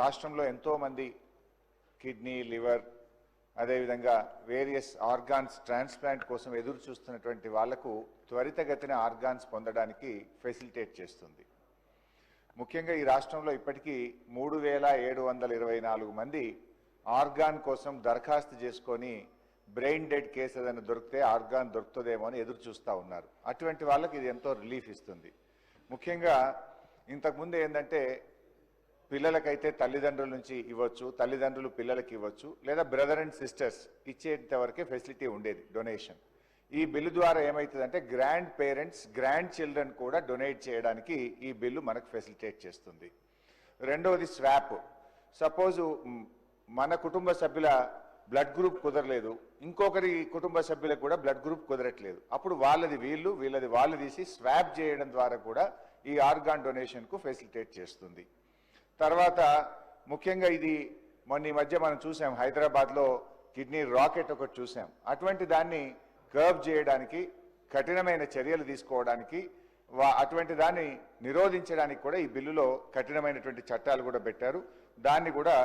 రాష్ట్రంలో ఎంతో మంది కిడ్నీ, లివర్, అదేవిధంగా వేరియస్ ఆర్గాన్స్ ట్రాన్స్ప్లాంట్ కోసం ఎదురు చూస్తున్నటువంటి వాళ్లకు త్వరితగతిన ఆర్గాన్స్ పొందడానికి ఫెసిలిటేట్ చేస్తుంది. ముఖ్యంగా ఈ రాష్ట్రంలో ఇప్పటికీ 3724 మంది ఆర్గాన్ కోసం దరఖాస్తు చేసుకొని బ్రెయిన్ డెడ్ కేసు ఏదైనా దొరికితే ఆర్గాన్ దొరుకుతుందేమో అని ఎదురు చూస్తూ ఉన్నారు. అటువంటి వాళ్ళకి ఇది ఎంతో రిలీఫ్ ఇస్తుంది. ముఖ్యంగా ఇంతకుముందు ఏంటంటే పిల్లలకైతే తల్లిదండ్రుల నుంచి ఇవ్వచ్చు, తల్లిదండ్రులు పిల్లలకి ఇవ్వచ్చు, లేదా బ్రదర్ అండ్ సిస్టర్స్ ఇచ్చేంత వరకే ఫెసిలిటీ ఉండేది డొనేషన్. ఈ బిల్లు ద్వారా ఏమవుతుందంటే గ్రాండ్ పేరెంట్స్, గ్రాండ్ చిల్డ్రన్ కూడా డొనేట్ చేయడానికి ఈ బిల్లు మనకు ఫెసిలిటేట్ చేస్తుంది. రెండవది స్వాప్. సపోజు మన కుటుంబ సభ్యుల బ్లడ్ గ్రూప్ కుదరలేదు, ఇంకొకరి కుటుంబ సభ్యులకు కూడా బ్లడ్ గ్రూప్ కుదరట్లేదు, అప్పుడు వాళ్ళది వీళ్ళు, వీళ్ళది వాళ్ళు తీసి స్వాప్ చేయడం ద్వారా కూడా ఈ ఆర్గాన్ డొనేషన్కు ఫెసిలిటేట్ చేస్తుంది. తర్వాత ముఖ్యంగా ఇది మొన్న ఈ మధ్య మనం చూసాం, హైదరాబాద్లో కిడ్నీ రాకెట్ ఒకటి చూసాం. అటువంటి దాన్ని కర్బ్ చేయడానికి, కఠినమైన చర్యలు తీసుకోవడానికి, అటువంటి దాన్ని నిరోధించడానికి కూడా ఈ బిల్లులో కఠినమైనటువంటి చట్టాలు కూడా పెట్టారు. దాన్ని కూడా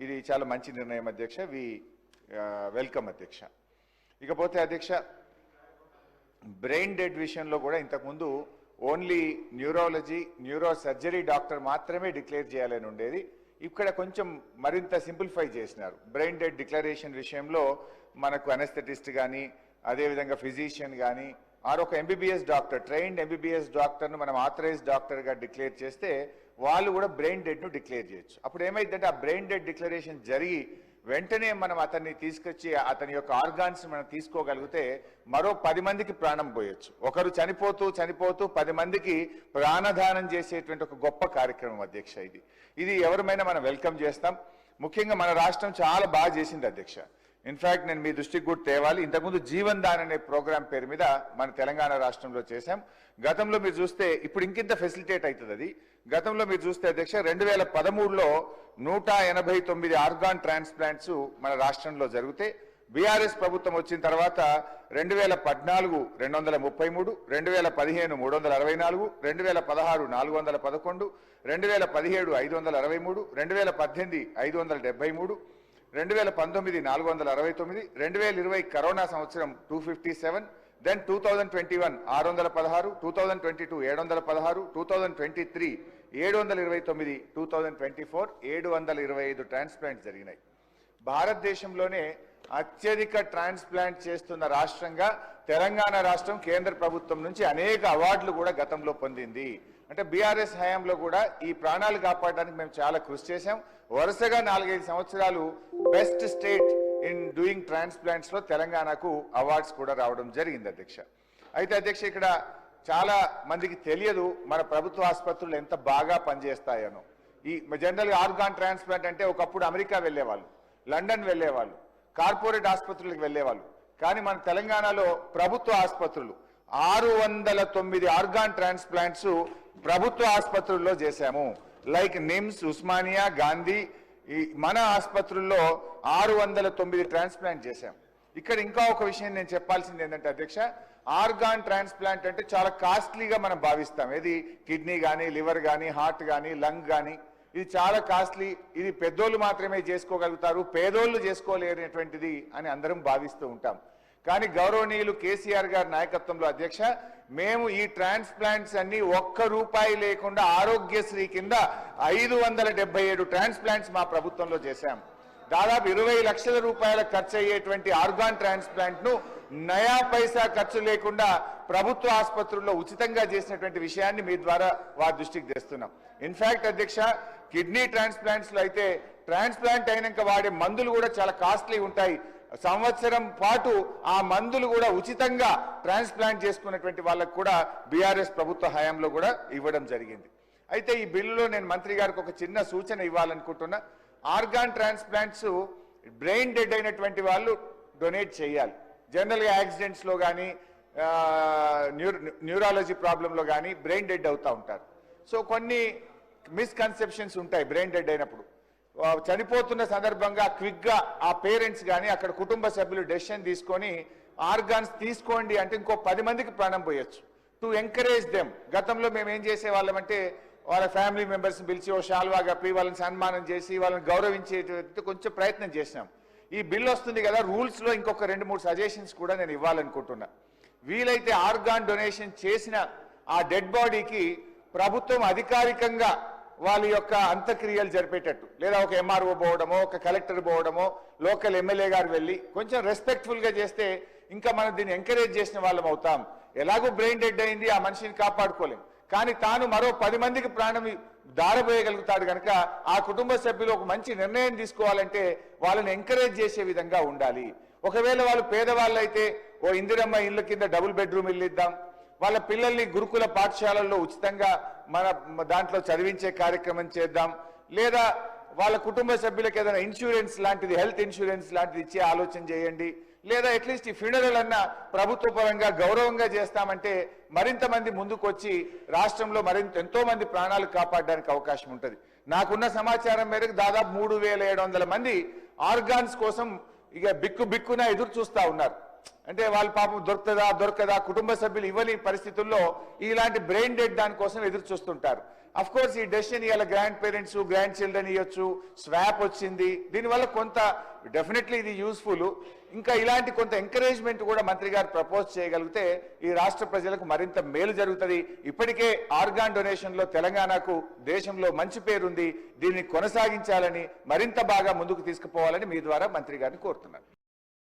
ఇది చాలా మంచి నిర్ణయం అధ్యక్ష, వి వెల్కమ్ అధ్యక్ష. ఇకపోతే అధ్యక్ష, బ్రెయిన్ డెడ్ విషయంలో కూడా ఇంతకుముందు only neurology, neuro surgery doctor మాత్రమే డిక్లేర్ చేయాలని ఉండేది. ఇక్కడ కొంచెం మరింత సింప్లిఫై చేసినారు. బ్రెయిన్ డెడ్ డిక్లరేషన్ విషయంలో మనకు అనెస్థెటిస్ట్ కానీ, అదేవిధంగా ఫిజిషియన్ కానీ, ఆరొక ఎంబీబీఎస్ డాక్టర్, ట్రైన్డ్ ఎంబీబీఎస్ డాక్టర్ను మనం ఆథరైజ్డ్ డాక్టర్గా డిక్లేర్ చేస్తే వాళ్ళు కూడా బ్రెయిన్ డెడ్ను డిక్లేర్ చేయొచ్చు. అప్పుడు ఏమైందంటే ఆ బ్రెయిన్ డెడ్ డిక్లరేషన్ జరిగి వెంటనే మనం అతన్ని తీసుకొచ్చి అతని యొక్క ఆర్గాన్స్ మనం తీసుకోగలిగితే మరో 10 మందికి ప్రాణం పోయొచ్చు. ఒకరు చనిపోతూ 10 మందికి ప్రాణదానం చేసేటువంటి ఒక గొప్ప కార్యక్రమం అధ్యక్ష. ఇది ఎవరిమైనా మనం వెల్కమ్ చేస్తాం. ముఖ్యంగా మన రాష్ట్రం చాలా బాగా చేసింది అధ్యక్ష. ఇన్ఫాక్ట్ నేను మీ దృష్టికి కూడా తేవాలి, ఇంతకుముందు జీవన్ దాన్ అనే ప్రోగ్రాం పేరు మీద మన తెలంగాణ రాష్ట్రంలో చేశాం. గతంలో మీరు చూస్తే ఇప్పుడు ఇంకింత ఫెసిలిటేట్ అవుతుంది అది. గతంలో మీరు చూస్తే అధ్యక్ష 2013లో 189 ఆర్గాన్ ట్రాన్స్ప్లాంట్స్ మన రాష్ట్రంలో జరిగితే, బీఆర్ఎస్ ప్రభుత్వం వచ్చిన తర్వాత 2014 233, 2015 364, 2016 411, 2017 563, 2018 573, 2019 469, 2020 కరోనా సంవత్సరం 257, దెన్ 2021 616, 2022 716, 2023 729, 2024 725 ట్రాన్స్ప్లాంట్ జరిగినాయి. భారతదేశంలోనే అత్యధిక ట్రాన్స్ప్లాంట్ చేస్తున్న రాష్ట్రంగా తెలంగాణ రాష్ట్రం కేంద్ర ప్రభుత్వం నుంచి అనేక అవార్డులు కూడా గతంలో పొందింది. అంటే బీఆర్ఎస్ హయాంలో కూడా ఈ ప్రాణాలు కాపాడడానికి మేము చాలా కృషి చేశాం. వరుసగా 4-5 సంవత్సరాలు best state in doing transplants లో తెలంగాణకు అవార్డ్స్ కూడా రావడం జరిగింది అధ్యక్ష. అయితే అధ్యక్ష ఇక్కడ చాలా మందికి తెలియదు మన ప్రభుత్వ ఆసుపత్రులు ఎంత బాగా పనిచేస్తాయనో. ఈ జనరల్ ఆర్గాన్ ట్రాన్స్ప్లాంట్ అంటే ఒకప్పుడు అమెరికా వెళ్ళేవాళ్ళు, లండన్ వెళ్ళేవాళ్ళు, కార్పొరేట్ ఆసుపత్రులకు వెళ్ళేవాళ్ళు. కానీ మన తెలంగాణలో ప్రభుత్వ ఆసుపత్రులు 609 ఆర్గాన్ ట్రాన్స్ప్లాంట్స్ ప్రభుత్వ ఆసుపత్రుల్లో చేశాము. లైక్ నిమ్స్, ఉస్మానియా, గాంధీ, మన ఆసుపత్రుల్లో 609 ట్రాన్స్ప్లాంట్ చేశాం. ఇక్కడ ఇంకా ఒక విషయం నేను చెప్పాల్సింది ఏంటంటే అధ్యక్ష, ఆర్గాన్ ట్రాన్స్ప్లాంట్ అంటే చాలా కాస్ట్లీగా మనం భావిస్తాం. ఇది కిడ్నీ కానీ, లివర్ కానీ, హార్ట్ కానీ, లంగ్ కానీ, ఇది చాలా కాస్ట్లీ, ఇది పెద్దోళ్ళు మాత్రమే చేసుకోగలుగుతారు, పేదోళ్ళు చేసుకోలేనటువంటిది అని అందరం భావిస్తూ ఉంటాం. కానీ గౌరవనీయులు కేసీఆర్ గారి నాయకత్వంలో అధ్యక్ష మేము ఈ ట్రాన్స్ప్లాంట్స్ అన్ని ₹1 లేకుండా ఆరోగ్యశ్రీ కింద 577 ట్రాన్స్ప్లాంట్స్ మా ప్రభుత్వంలో చేశాం. దాదాపు 20 లక్షల రూపాయల ఖర్చు అయ్యేటువంటి ఆర్గాన్ ట్రాన్స్ప్లాంట్ ను నయా పైసా ఖర్చు లేకుండా ప్రభుత్వ ఆసుపత్రుల్లో ఉచితంగా చేసినటువంటి విషయాన్ని మీ ద్వారా వారి దృష్టికి తెస్తున్నాం. ఇన్ఫాక్ట్ అధ్యక్ష కిడ్నీ ట్రాన్స్ప్లాంట్స్ లో అయితే ట్రాన్స్ప్లాంట్ అయినాక వాడే మందులు కూడా చాలా కాస్ట్లీ ఉంటాయి. సంవత్సరం పాటు ఆ మందులు కూడా ఉచితంగా ట్రాన్స్ప్లాంట్ చేసుకున్నటువంటి వాళ్ళకు కూడా బీఆర్ఎస్ ప్రభుత్వ హయాంలో కూడా ఇవ్వడం జరిగింది. అయితే ఈ బిల్లులో నేను మంత్రి గారికి ఒక చిన్న సూచన ఇవ్వాలనుకుంటున్నా. ఆర్గాన్ ట్రాన్స్ప్లాంట్స్ బ్రెయిన్ డెడ్ అయినటువంటి వాళ్ళు డొనేట్ చేయాలి. జనరల్గా యాక్సిడెంట్స్లో కానీ, న్యూరాలజీ ప్రాబ్లంలో కానీ బ్రెయిన్ డెడ్ అవుతూ ఉంటారు. సో కొన్ని మిస్కన్సెప్షన్స్ ఉంటాయి. బ్రెయిన్ డెడ్ అయినప్పుడు చనిపోతున్న సందర్భంగా క్విక్గా ఆ పేరెంట్స్ కానీ అక్కడ కుటుంబ సభ్యులు డెసిషన్ తీసుకొని ఆర్గాన్స్ తీసుకోండి అంటే ఇంకో 10 మందికి ప్రాణం పోయొచ్చు. టు ఎంకరేజ్ దెమ్ గతంలో మేము ఏం చేసేవాళ్ళమంటే వాళ్ళ ఫ్యామిలీ మెంబర్స్ని పిలిచి ఓ షాల్వా కప్పి వాళ్ళని సన్మానం చేసి వాళ్ళని గౌరవించే కొంచెం ప్రయత్నం చేసినాం. ఈ బిల్ వస్తుంది కదా, రూల్స్లో ఇంకొక 2-3 సజెషన్స్ కూడా నేను ఇవ్వాలనుకుంటున్నా. వీలైతే ఆర్గాన్ డొనేషన్ చేసిన ఆ డెడ్ బాడీకి ప్రభుత్వం అధికారికంగా వాళ్ళ యొక్క అంత్యక్రియలు జరిపేటట్టు, లేదా ఒక ఎంఆర్ఓ పోవడమో ఒక కలెక్టర్ పోవడమో లోకల్ ఎమ్మెల్యే గారు వెళ్ళి కొంచెం రెస్పెక్ట్ఫుల్గా చేస్తే ఇంకా మనం దీన్ని ఎంకరేజ్ చేసిన వాళ్ళం అవుతాం. ఎలాగో బ్రెయిన్ డెడ్ అయింది, ఆ మనిషిని కాపాడుకోలేం, కానీ తాను మరో 10 మందికి ప్రాణం దారబోయగలుగుతాడు కనుక ఆ కుటుంబ సభ్యులు ఒక మంచి నిర్ణయం తీసుకోవాలంటే వాళ్ళని ఎంకరేజ్ చేసే విధంగా ఉండాలి. ఒకవేళ వాళ్ళు పేదవాళ్ళు అయితే ఓ ఇందిరమ్మ ఇళ్ళ కింద డబుల్ బెడ్రూమ్ ఇల్లు ఇద్దాం, వాళ్ళ పిల్లల్ని గురుకుల పాఠశాలల్లో ఉచితంగా మన దాంట్లో చదివించే కార్యక్రమం చేద్దాం, లేదా వాళ్ళ కుటుంబ సభ్యులకు ఏదైనా ఇన్సూరెన్స్ లాంటిది, హెల్త్ ఇన్సూరెన్స్ లాంటిది ఇచ్చే ఆలోచన చేయండి, లేదా అట్లీస్ట్ ఈ ఫ్యూనరల్ అన్న ప్రభుత్వ పరంగా గౌరవంగా చేస్తామంటే మరింత మంది ముందుకు వచ్చి రాష్ట్రంలో ఎంతో మంది ప్రాణాలు కాపాడడానికి అవకాశం ఉంటుంది. నాకున్న సమాచారం మేరకు దాదాపు 3700 మంది ఆర్గాన్స్ కోసం ఇక బిక్కున ఎదురు చూస్తా ఉన్నారు. అంటే వాళ్ళ పాపం దొరకదా కుటుంబ సభ్యులు ఇవ్వని పరిస్థితుల్లో ఇలాంటి బ్రెయిన్ డెడ్ దానికోసం ఎదురు చూస్తుంటారు. అఫ్ కోర్స్ ఈ డెసిషన్ ఇవాళ గ్రాండ్ పేరెంట్స్ గ్రాండ్ చిల్డ్రన్ ఇవ్వచ్చు, స్వాప్ వచ్చింది, దీనివల్ల కొంత డెఫినెట్లీ ఇది యూస్ఫుల్. ఇంకా ఇలాంటి కొంత ఎంకరేజ్మెంట్ కూడా మంత్రి గారు ప్రపోజ్ చేయగలిగితే ఈ రాష్ట్ర ప్రజలకు మరింత మేలు జరుగుతుంది. ఇప్పటికే ఆర్గాన్ డొనేషన్ లో తెలంగాణకు దేశంలో మంచి పేరుంది, దీన్ని కొనసాగించాలని మరింత బాగా ముందుకు తీసుకుపోవాలని మీ ద్వారా మంత్రి గారిని కోరుతున్నాను.